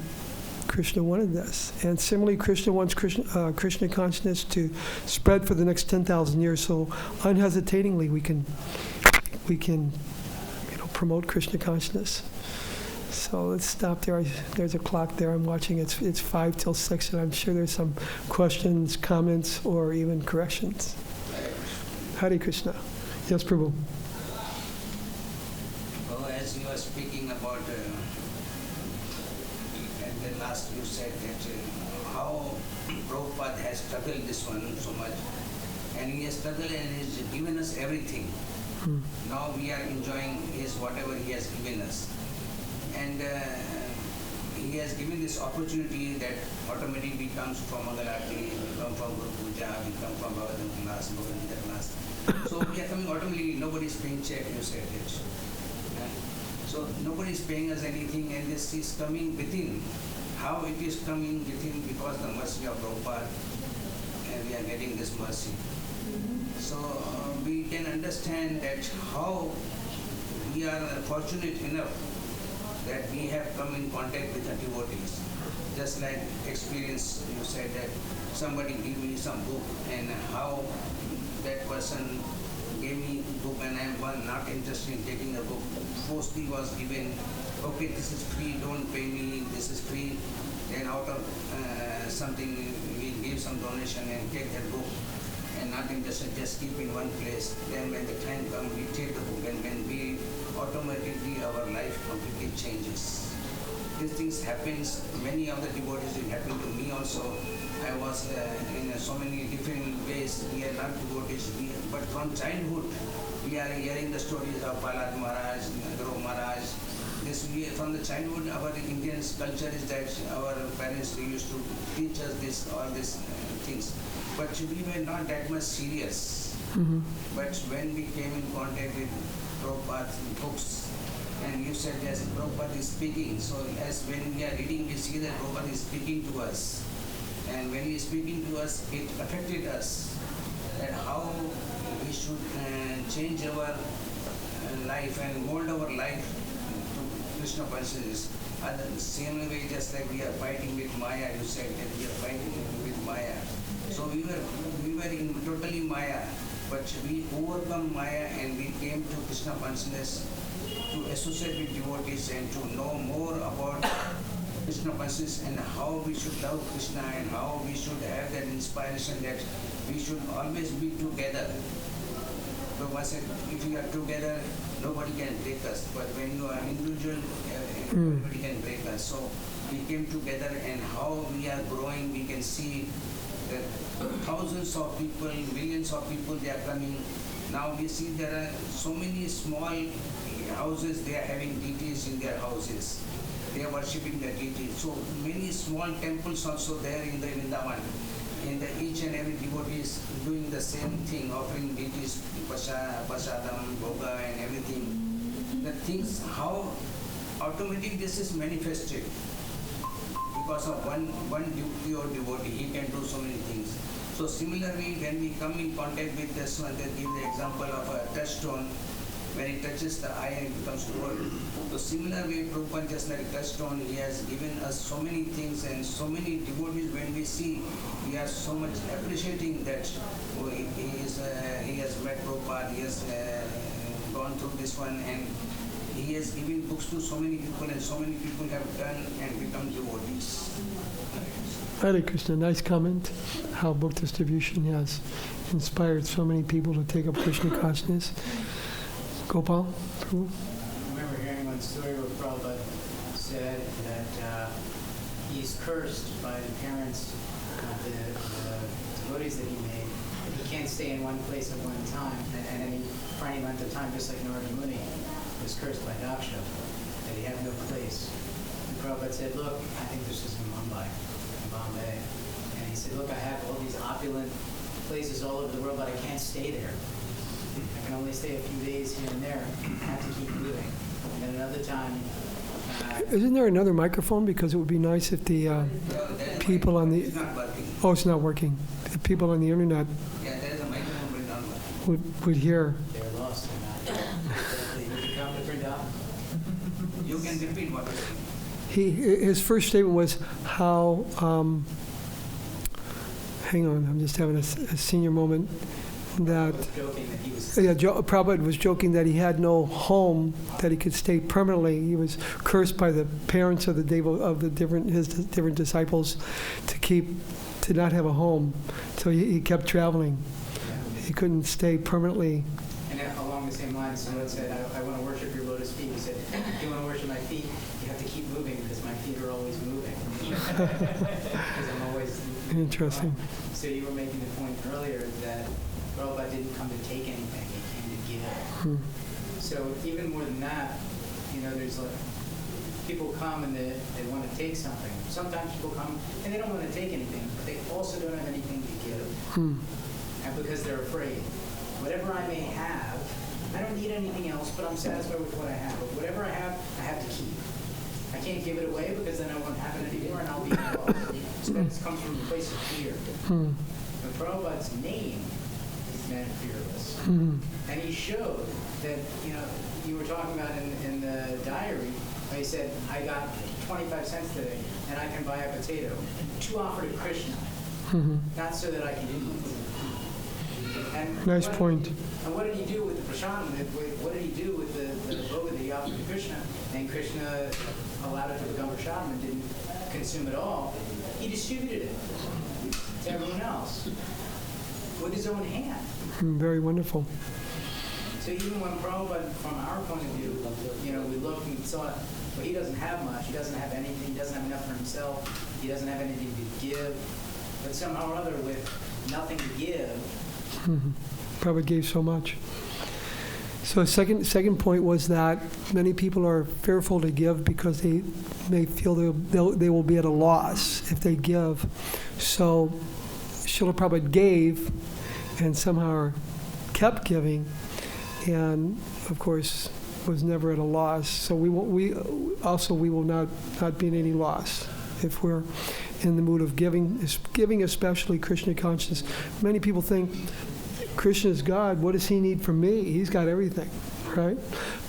Krishna wanted this. And similarly, Krishna wants Krishna consciousness to spread for the next 10,000 years. So unhesitatingly, we can promote Krishna consciousness. So let's stop there. There's a clock there. I'm watching. It's 5 till 6, and I'm sure there's some questions, comments, or even corrections. Hare Krishna. Yes, Prabhu. Well, as you are speaking about, at the last you said that how Prabhupada has struggled this one so much, and he has struggled and he's given us everything. Now we are enjoying whatever he has given us. And he has given this opportunity that automatically comes from Mangalarti, we come from Guru Puja, we come from Bhagavad-Gita class, Bhagavad-Gita class. So we are coming automatically, nobody is paying check, you said it. So nobody is paying us anything, and this is coming within. How it is coming within? Because the mercy of Prabhupada, and we are getting this mercy. So we can understand that how we are fortunate enough that we have come in contact with the devotees. Just like experience, you said that somebody gave me some book, and how that person gave me book, and I am one not interested in taking the book. Firstly was given, okay, this is free, don't pay me, this is free. Then out of something, we give some donation and take that book, and not interested, just keep in one place. Then when the time comes, we take the book, and when we automatically our life completely changes. These things happens, many of the devotees, it happened to me also. I was in so many different ways, we are not devotees, but from childhood, we are hearing the stories of Prahlad Maharaj, Dhruv Maharaj. From the childhood, our Indian culture is that our parents used to teach us all these things. But we were not that much serious. Mm-hmm. But when we came in contact with Prabhupada's books, And you said as Prabhupada is speaking, so as when we are reading, we see that Prabhupada is speaking to us. And when he is speaking to us, it affected us. That how we should change our life and mold our life to Krishna consciousness. The same way, just like we are fighting with Maya, you said that we are fighting with Maya. So we were in totally Maya, but we overcome Maya and we came to Krishna consciousness to associate with devotees and to know more about Krishna consciousness and how we should love Krishna and how we should have that inspiration that we should always be together. Prabhupada said, if you are together, nobody can break us. But when you are individual, everybody can break us. So we came together, and how we are growing, we can see that thousands of people, millions of people, they are coming. Now we see there are so many small houses, they are having deities in their houses. They are worshipping the deities. So many small temples also there in the Vrindavan. And each and every devotee is doing the same thing, offering deities, prasadam, bhoga and everything. The things, how automatic this is manifested. Because of one pure devotee, he can do so many things. So similarly, when we come in contact with this one, they give the example of a touchstone. When it touches the eye, it becomes gold. So similar way, Prabhupada, just like touchstone, he has given us so many things and so many devotees. When we see, we are so much appreciating that he has met Prabhupada, he has gone through this one, and he has given books to so many people, and so many people have done and become devotees. Hare Krishna, nice comment. How book distribution has inspired so many people to take up Krishna consciousness. Gopal? I remember hearing one story where Prabhupada said that he's cursed by the parents of the devotees that he made. He can't stay in one place at one time, and for any length of time, just like Narada Muni was cursed by Daksha, that he had no place. And Prabhupada said, look, I think this is in Bombay. And he said, look, I have all these opulent places all over the world, but I can't stay there. I can only stay a few days here and there. I have to keep moving. And then another time... Isn't there another microphone? Because it would be nice if the people on the... It's not working. Oh, it's not working. The people on the internet Yeah, there is a microphone, but it's not working. would hear. They're lost or not. They need to come to Vrindavan. You can repeat what His first statement was how... hang on, I'm just having a senior moment. That Prabhupada was joking that he had no home that he could stay permanently. He was cursed by the parents of his different disciples to not have a home. So he kept traveling. He couldn't stay permanently. And along the same lines, someone said, I want to worship your lotus feet. He said, if you want to worship my feet, you have to keep moving because my feet are always moving. Because I'm always... Interesting. So you were making the point earlier that Prabhupada didn't come to take anything, he came to give. So even more than that, there's like, people come and they want to take something. Sometimes people come and they don't want to take anything, but they also don't have anything to give. And because they're afraid. Whatever I may have, I don't need anything else, but I'm satisfied with what I have. But whatever I have to keep. I can't give it away because then I won't have it anymore and I'll be lost. So that comes from a place of fear. But Prabhupada's name is Man Fearless. And he showed that, you were talking about in the diary, where he said, I got 25 cents today and I can buy a potato to offer to Krishna, not so that I can eat. And nice point. And what did he do with the prasadam? What did he do with the bhoga that he offered to Krishna? And Krishna allowed it to become prasadam and didn't consume it all. He distributed it to everyone else with his own hand. Very wonderful. So even when Prabhupada, from our point of view, we looked and saw, well, he doesn't have much. He doesn't have anything. He doesn't have enough for himself. He doesn't have anything to give. But somehow or other, with nothing to give, Prabhupada gave so much. So second point was that many people are fearful to give because they may feel they will be at a loss if they give. So Srila Prabhupada gave and somehow kept giving. And of course, was never at a loss. So we will not be in any loss if we're in the mood of giving, especially Krishna consciousness. Many people think Krishna is God. What does he need from me? He's got everything, right?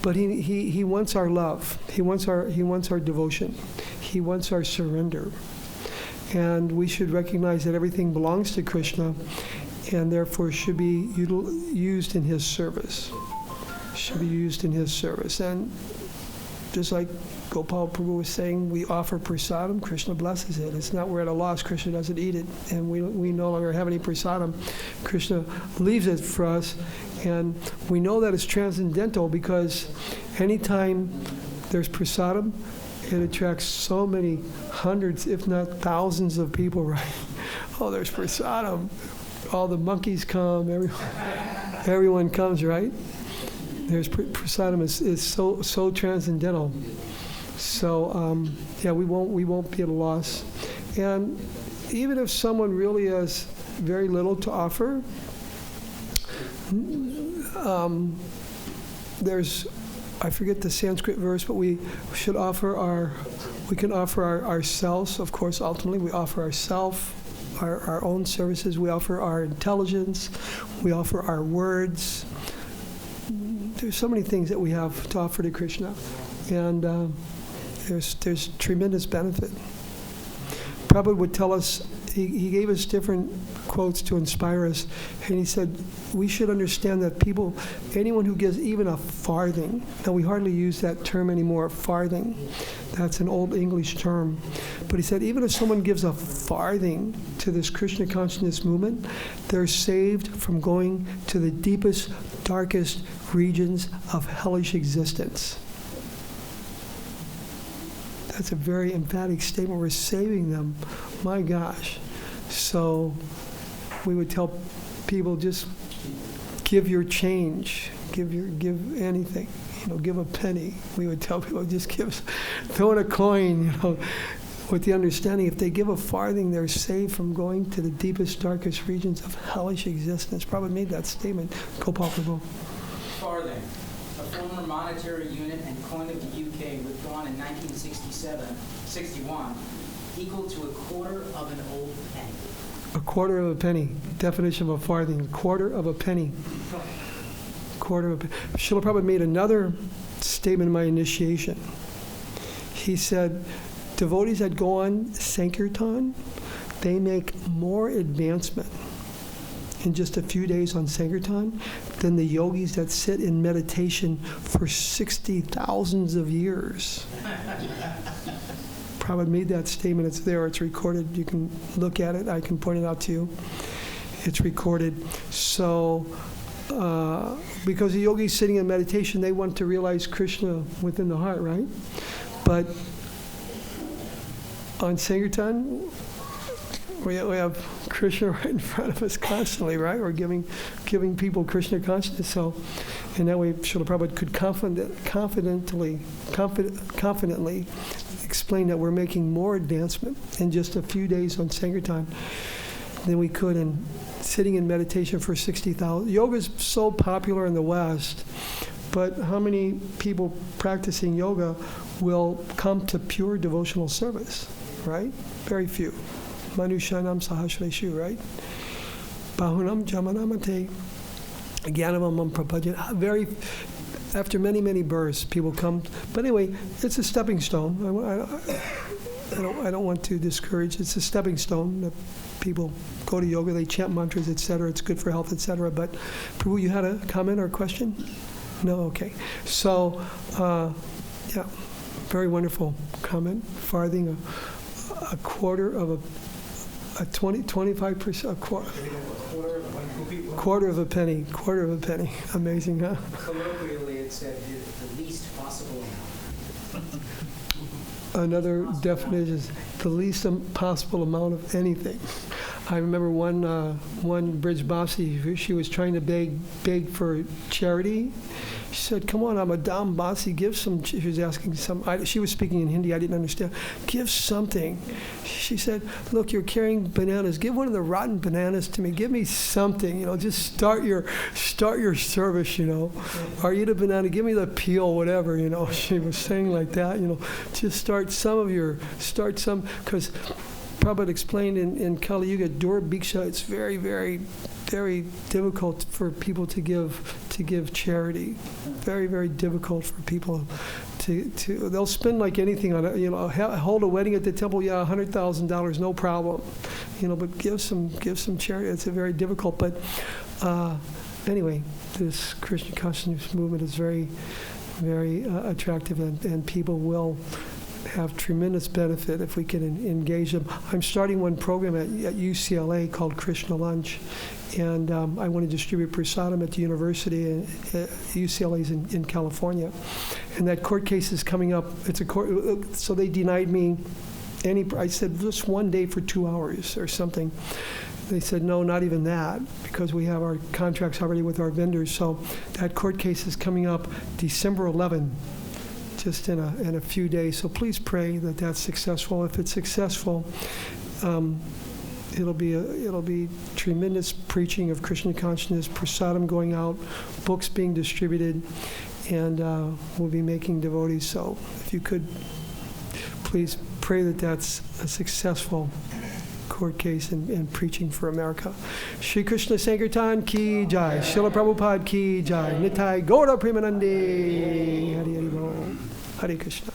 But he wants our love. He wants our devotion. He wants our surrender. And we should recognize that everything belongs to Krishna, and therefore should be used in his service. Should be used in his service. And just like Gopal Prabhu was saying, we offer prasadam, Krishna blesses it. It's not we're at a loss, Krishna doesn't eat it, and we no longer have any prasadam. Krishna leaves it for us, and we know that it's transcendental because anytime there's prasadam, it attracts so many hundreds, if not thousands of people, right? Oh, there's prasadam. All the monkeys come, everyone comes, right? There's prasadam is so transcendental. So we won't be at a loss. And even if someone really has very little to offer, there's, I forget the Sanskrit verse, but we can offer ourselves. Of course, ultimately we offer ourselves, our own services. We offer our intelligence. We offer our words. There's so many things that we have to offer to Krishna, and there's tremendous benefit. Prabhupada would tell us, he gave us different quotes to inspire us, and he said we should understand that anyone who gives even a farthing, now we hardly use that term anymore, farthing, that's an old English term, but he said even if someone gives a farthing to this Krishna consciousness movement, they're saved from going to the deepest, darkest regions of hellish existence. That's a very emphatic statement. We're saving them. My gosh. So we would tell people, just give your change, give anything, give a penny. We would tell people, just throw in a coin, with the understanding if they give a farthing, they're saved from going to the deepest, darkest regions of hellish existence. Probably made that statement. Gopal Prabhu. Farthing, a former monetary unit and coin of the UK withdrawn in 1961, equal to a quarter of an old penny. A quarter of a penny. Definition of a farthing. Quarter of a penny. Quarter of a penny. Srila Prabhupada made another statement in my initiation. He said, devotees that go on Sankirtan, they make more advancement in just a few days on Sankirtan than the yogis that sit in meditation for 60,000 of years. Prabhupada made that statement. It's there. It's recorded. You can look at it. I can point it out to you. It's recorded. So, because the yogis sitting in meditation, they want to realize Krishna within the heart, right? But on Sankirtan, we have Krishna right in front of us constantly, right? We're giving people Krishna consciousness. So, in that way, Srila Prabhupada could confidently explain that we're making more advancement in just a few days on Sankirtan than we could in sitting in meditation for 60,000. Yoga is so popular in the West, but how many people practicing yoga will come to pure devotional service, right? Very few. Manushanam sahasreshu, right? Bahunam jamanamate jnanamam prapajan. Very, after many, many births, people come. But anyway, it's a stepping stone. I don't want to discourage. It's a stepping stone that people go to yoga, they chant mantras, etc. It's good for health, etc. But Prabhu, you had a comment or a question? No? Okay. So, yeah, very wonderful comment. Farthing, a quarter of a 25%, a quarter of a penny. Amazing, huh? Colloquially, it said the least possible amount. Another definition is the least possible amount of anything. I remember one Brij Basi, she was trying to beg for charity, She said, come on, I'm a Madam Basi, give some, she was asking she was speaking in Hindi, I didn't understand. Give something. She said, look, you're carrying bananas, give one of the rotten bananas to me, give me something, just start your service, Or eat a banana, give me the peel, whatever, She was saying like that, just start some, because Prabhupada explained in Kali Yuga, Dura Bhiksha, it's very, very, very difficult for people to give charity. Very, very difficult for people to they'll spend like anything on it, hold a wedding at the temple, yeah, $100,000, no problem. But give some charity. It's a very difficult, but anyway, this Krishna consciousness movement is very, very attractive, and people will have tremendous benefit if we can engage them. I'm starting one program at UCLA called Krishna Lunch, and I want to distribute prasadam at the university. UCLA is in California, and that court case is coming up. It's a court, so they denied me I said just one day for 2 hours or something. They said, no, not even that, because we have our contracts already with our vendors. So that court case is coming up December 11. Just in a few days. So please pray that that's successful. If it's successful, it'll be tremendous preaching of Krishna consciousness, prasadam going out, books being distributed, and we'll be making devotees. So if you could please pray that that's a successful court case and preaching for America. Shri Krishna Sankirtan ki jai, Srila Prabhupada ki jai, Nitai Gaura Premanande, Hari Hari Bol, Hare Krishna.